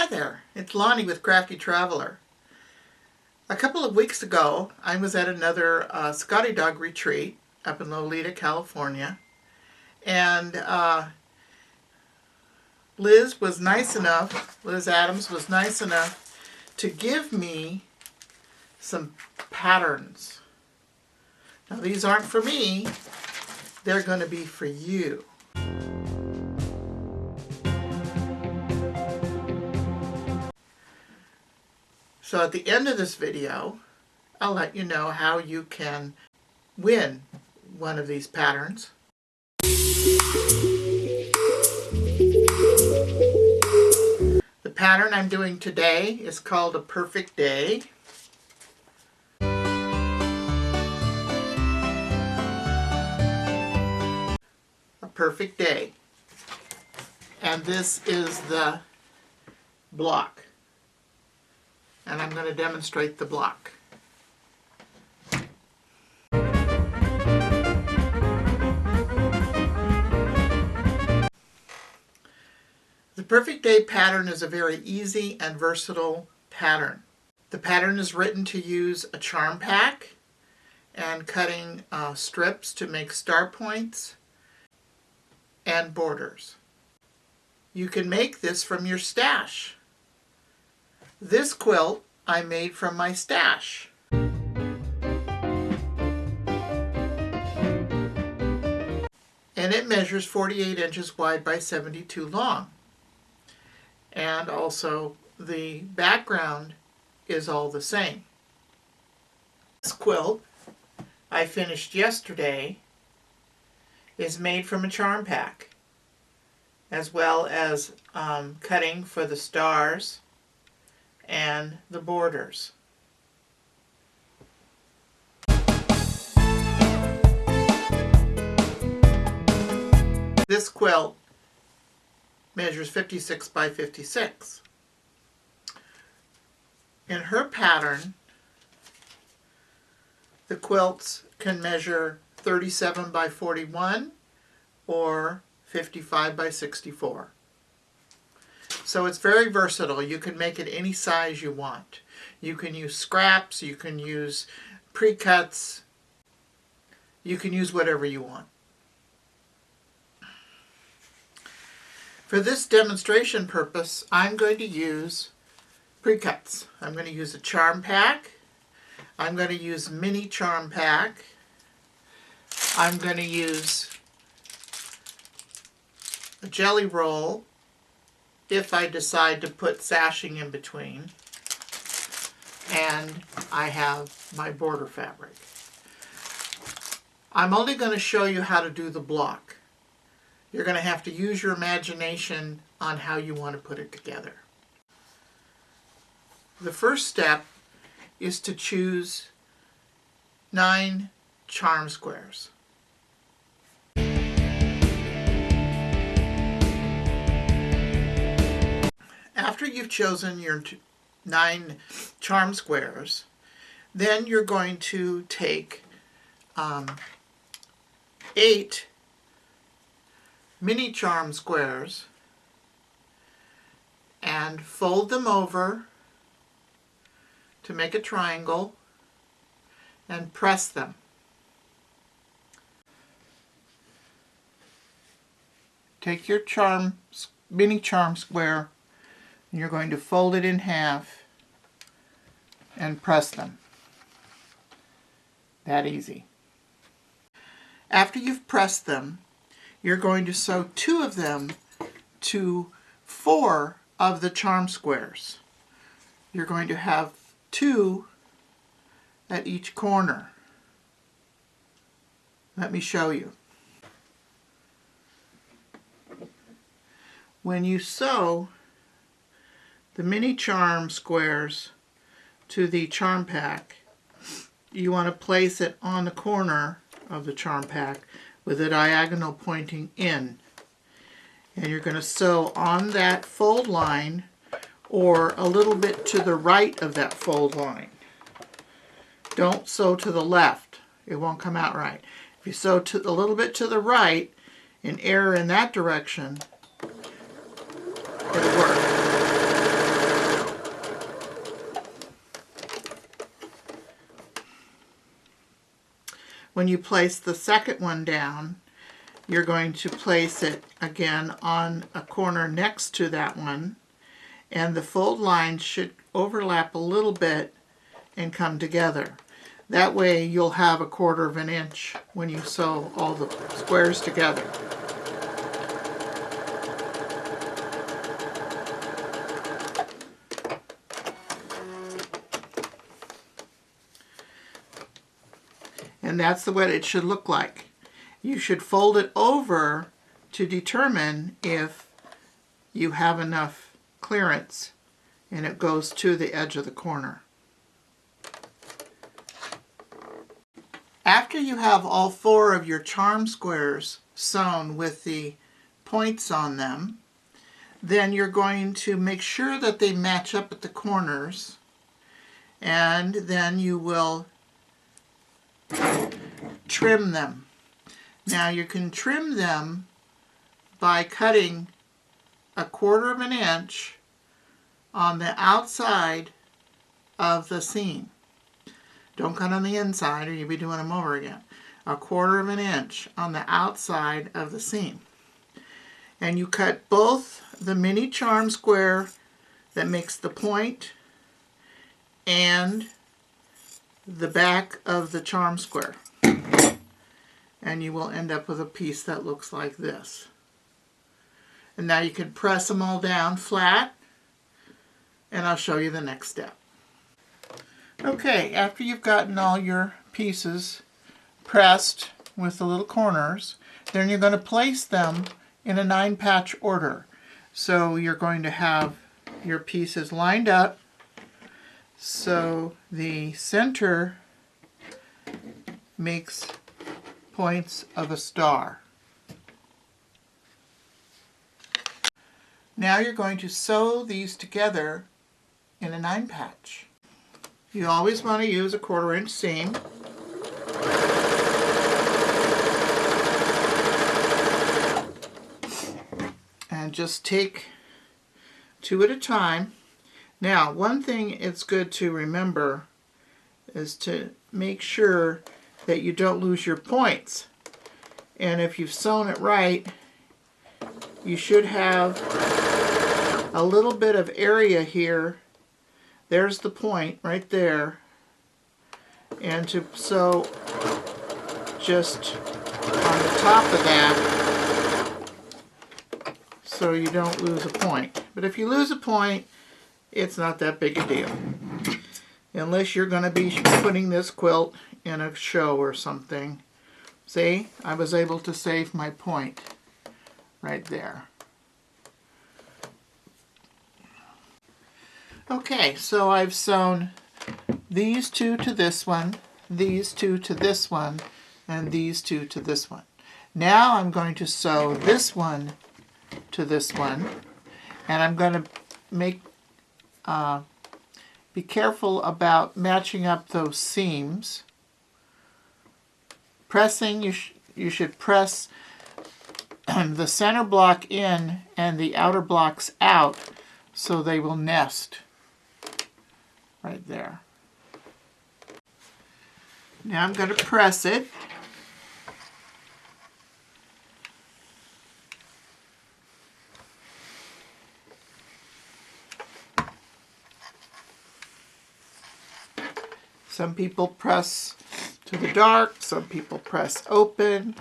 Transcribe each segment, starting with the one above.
Hi there, it's Lonnie with Crafty Traveler. A couple of weeks ago, I was at another Scottie dog retreat up in Lolita, California, and Liz Adams was nice enough to give me some patterns. Now these aren't for me, they're going to be for you. So at the end of this video, I'll let you know how you can win one of these patterns. The pattern I'm doing today is called A Perfect Day. A Perfect Day. And this is the block. And I'm going to demonstrate the block. The Perfect Day pattern is a very easy and versatile pattern. The pattern is written to use a charm pack and cutting strips to make star points and borders. You can make this from your stash. This quilt I made from my stash. And it measures 48 inches wide by 72 long. And also the background is all the same. This quilt I finished yesterday is made from a charm pack, as well as cutting for the stars and the borders. This quilt measures 56 by 56. In her pattern, the quilts can measure 37 by 41 or 55 by 64. So it's very versatile. You can make it any size you want. You can use scraps, you can use pre-cuts, you can use whatever you want. For this demonstration purpose, I'm going to use pre-cuts. I'm going to use a charm pack. I'm going to use mini charm pack. I'm going to use a jelly roll if I decide to put sashing in between. And I have my border fabric. I'm only going to show you how to do the block. You're going to have to use your imagination on how you want to put it together. The first step is to choose 9 charm squares. After you've chosen your 9 charm squares, then you're going to take 8 mini charm squares and fold them over to make a triangle and press them. Take your mini charm square and you're going to fold it in half and press them. That easy. After you've pressed them, you're going to sew 2 of them to 4 of the charm squares. You're going to have 2 at each corner. Let me show you. When you sew the mini charm squares to the charm pack, you want to place it on the corner of the charm pack with a diagonal pointing in. And you're going to sew on that fold line or a little bit to the right of that fold line. Don't sew to the left. It won't come out right. If you sew a little bit to the right and err in that direction, it'll work. when you place the second one down, you're going to place it again on a corner next to that one, and the fold lines should overlap a little bit and come together. That way you'll have 1/4 of an inch when you sew all the squares together. And that's what it should look like. You should fold it over to determine if you have enough clearance and it goes to the edge of the corner. After you have all 4 of your charm squares sewn with the points on them, then you're going to make sure that they match up at the corners, and then you will trim them. Now you can trim them by cutting 1/4 of an inch on the outside of the seam. Don't cut on the inside or you'll be doing them over again. 1/4 of an inch on the outside of the seam. And you cut both the mini charm square that makes the point and the back of the charm square. And you will end up with a piece that looks like this. And now you can press them all down flat, and I'll show you the next step. Okay, after you've gotten all your pieces pressed with the little corners, then you're going to place them in a 9-patch order. So you're going to have your pieces lined up so the center makes points of a star. Now you're going to sew these together in a 9-patch. You always want to use a 1/4 inch seam. And just take 2 at a time. Now, one thing it's good to remember is to make sure that you don't lose your points. And if you've sewn it right, you should have a little bit of area here. There's the point right there. And to sew just on the top of that so you don't lose a point. But if you lose a point, it's not that big a deal. Unless you're going to be putting this quilt in a show or something. See, I was able to save my point right there. Okay, so I've sewn these 2 to this one, these 2 to this one, and these 2 to this one. Now I'm going to sew this one to this one, and I'm going to make be careful about matching up those seams. Pressing, you should press the center block in and the outer blocks out so they will nest right there. Now I'm going to press it. Some people press to the dark, some people press open.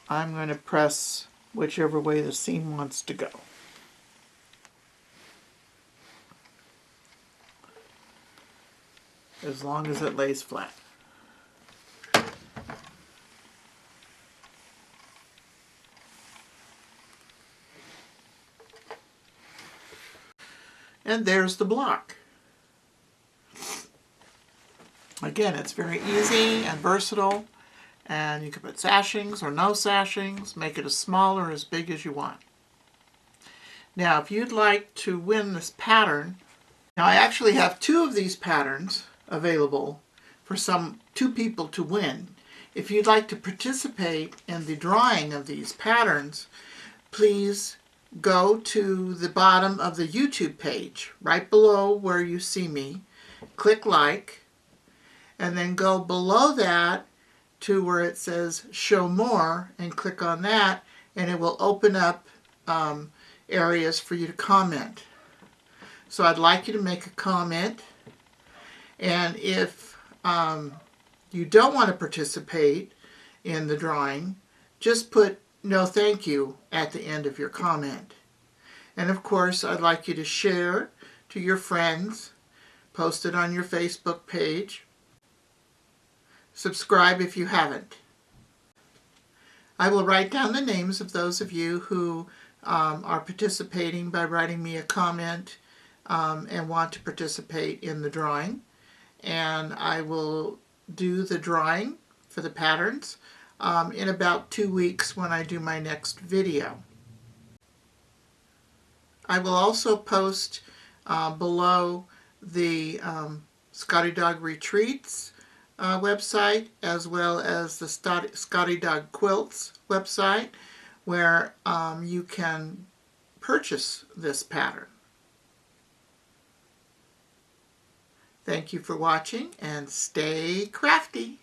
I'm going to press whichever way the seam wants to go. As long as it lays flat. And there's the block. Again, it's very easy and versatile, and you can put sashings or no sashings, make it as small or as big as you want. Now, if you'd like to win this pattern, now I actually have 2 of these patterns available for 2 people to win. If you'd like to participate in the drawing of these patterns, please go to the bottom of the YouTube page, right below where you see me, click like, and then go below that to where it says show more and click on that, and it will open up areas for you to comment. So I'd like you to make a comment, and if you don't want to participate in the drawing, just put no thank you at the end of your comment. And of course, I'd like you to share to your friends, post it on your Facebook page, subscribe if you haven't. I will write down the names of those of you who are participating by writing me a comment and want to participate in the drawing. And I will do the drawing for the patterns in about 2 weeks when I do my next video. I will also post below the Scottie Dog Retreats website, as well as the Scottie Dog Quilts website, where you can purchase this pattern. Thank you for watching, and stay crafty.